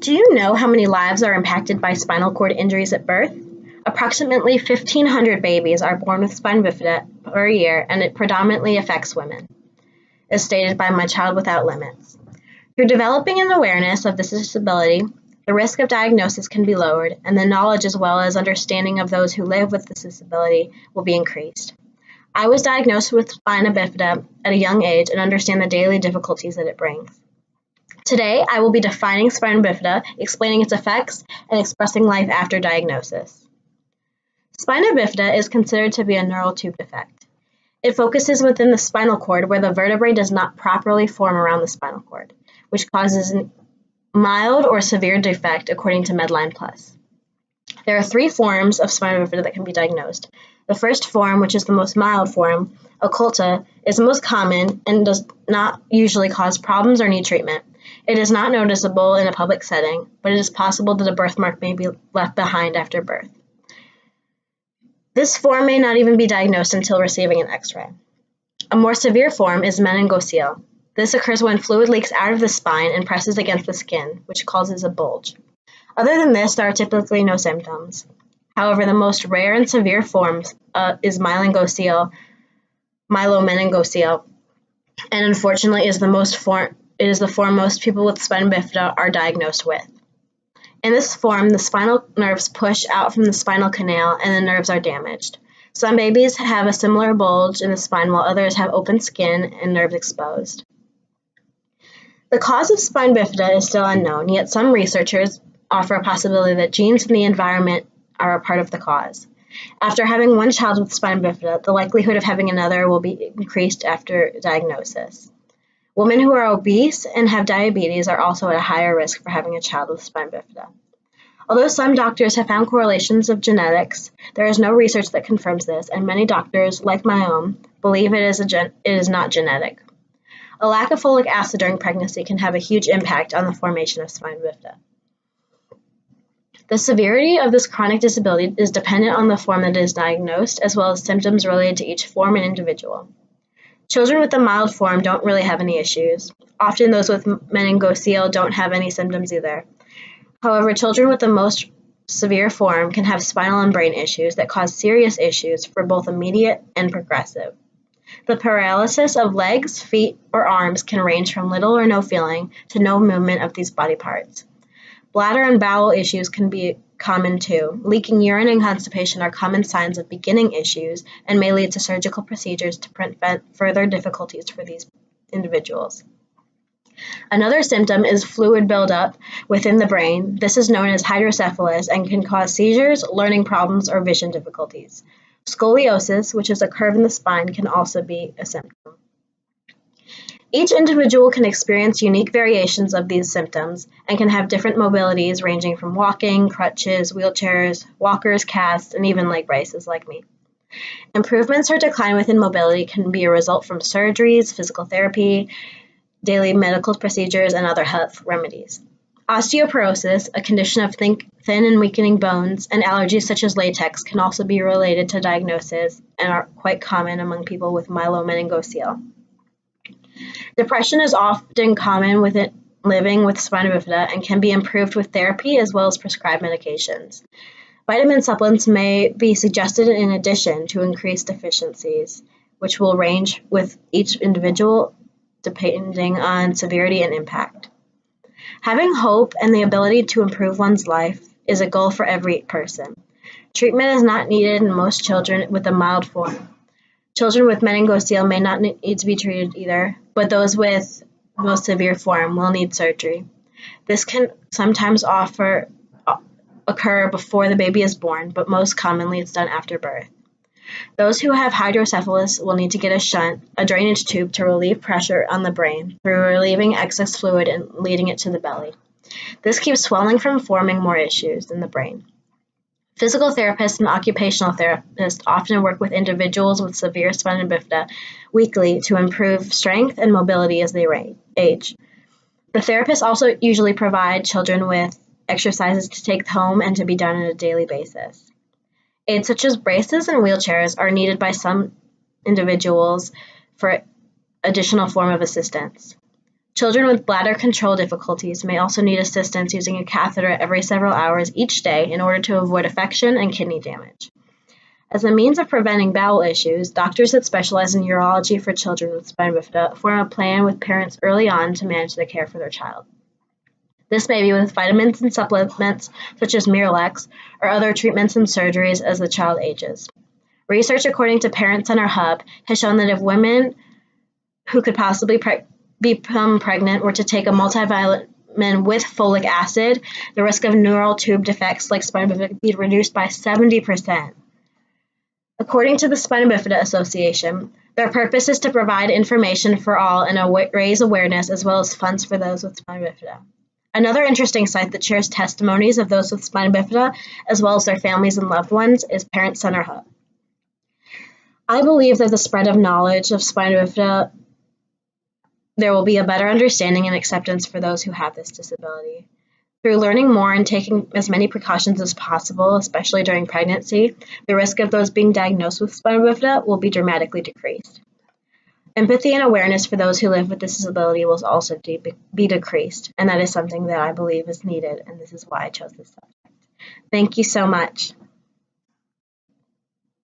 Do you know how many lives are impacted by spinal cord injuries at birth? Approximately 1,500 babies are born with spina bifida per year, and it predominantly affects women, as stated by My Child Without Limits. Through developing an awareness of this disability, the risk of diagnosis can be lowered, and the knowledge as well as understanding of those who live with this disability will be increased. I was diagnosed with spina bifida at a young age and understand the daily difficulties that it brings. Today, I will be defining spina bifida, explaining its effects, and expressing life after diagnosis. Spina bifida is considered to be a neural tube defect. It focuses within the spinal cord where the vertebrae does not properly form around the spinal cord, which causes a mild or severe defect according to Medline Plus. There are 3 forms of spina bifida that can be diagnosed. The first form, which is the most mild form, occulta, is the most common and does not usually cause problems or need treatment. It is not noticeable in a public setting, but it is possible that a birthmark may be left behind after birth. This form may not even be diagnosed until receiving an X-ray. A more severe form is meningocele. This occurs when fluid leaks out of the spine and presses against the skin, which causes a bulge. Other than this, there are typically no symptoms. However, the most rare and severe forms is myelomeningocele, and unfortunately is the form most people with spina bifida are diagnosed with. In this form, the spinal nerves push out from the spinal canal and the nerves are damaged. Some babies have a similar bulge in the spine while others have open skin and nerves exposed. The cause of spina bifida is still unknown, yet some researchers offer a possibility that genes in the environment are a part of the cause. After having one child with spina bifida, the likelihood of having another will be increased after diagnosis. Women who are obese and have diabetes are also at a higher risk for having a child with spina bifida. Although some doctors have found correlations of genetics, there is no research that confirms this, and many doctors, like my own, believe it is not genetic. A lack of folic acid during pregnancy can have a huge impact on the formation of spina bifida. The severity of this chronic disability is dependent on the form that is diagnosed, as well as symptoms related to each form and individual. Children with the mild form don't really have any issues. Often those with meningocele don't have any symptoms either. However, children with the most severe form can have spinal and brain issues that cause serious issues for both immediate and progressive. The paralysis of legs, feet, or arms can range from little or no feeling to no movement of these body parts. Bladder and bowel issues can be common too. Leaking urine and constipation are common signs of beginning issues and may lead to surgical procedures to prevent further difficulties for these individuals. Another symptom is fluid buildup within the brain. This is known as hydrocephalus and can cause seizures, learning problems, or vision difficulties. Scoliosis, which is a curve in the spine, can also be a symptom. Each individual can experience unique variations of these symptoms and can have different mobilities ranging from walking, crutches, wheelchairs, walkers, casts, and even leg braces like me. Improvements or decline within mobility can be a result from surgeries, physical therapy, daily medical procedures, and other health remedies. Osteoporosis, a condition of thin and weakening bones, and allergies such as latex can also be related to diagnosis and are quite common among people with myelomeningocele. Depression is often common with living with spina bifida and can be improved with therapy as well as prescribed medications. Vitamin supplements may be suggested in addition to increased deficiencies, which will range with each individual depending on severity and impact. Having hope and the ability to improve one's life is a goal for every person. Treatment is not needed in most children with a mild form. Children with meningocele may not need to be treated either, but those with most severe form will need surgery. This can sometimes occur before the baby is born, but most commonly it's done after birth. Those who have hydrocephalus will need to get a shunt, a drainage tube to relieve pressure on the brain through relieving excess fluid and leading it to the belly. This keeps swelling from forming more issues in the brain. Physical therapists and occupational therapists often work with individuals with severe spina bifida weekly to improve strength and mobility as they age. The therapists also usually provide children with exercises to take home and to be done on a daily basis. Aids such as braces and wheelchairs are needed by some individuals for additional form of assistance. Children with bladder control difficulties may also need assistance using a catheter every several hours each day in order to avoid infection and kidney damage. As a means of preventing bowel issues, doctors that specialize in urology for children with spina bifida form a plan with parents early on to manage the care for their child. This may be with vitamins and supplements such as Miralax or other treatments and surgeries as the child ages. Research according to Parent Center Hub has shown that if women who could possibly become pregnant were to take a multivitamin with folic acid, the risk of neural tube defects like spina bifida could be reduced by 70%. According to the Spina Bifida Association, their purpose is to provide information for all and raise awareness as well as funds for those with spina bifida. Another interesting site that shares testimonies of those with spina bifida as well as their families and loved ones is Parent Center Hub. I believe that the spread of knowledge of spina bifida, there will be a better understanding and acceptance for those who have this disability. Through learning more and taking as many precautions as possible, especially during pregnancy, the risk of those being diagnosed with spina bifida will be dramatically decreased. Empathy and awareness for those who live with this disability will also be decreased, and that is something that I believe is needed, and this is why I chose this subject. Thank you so much.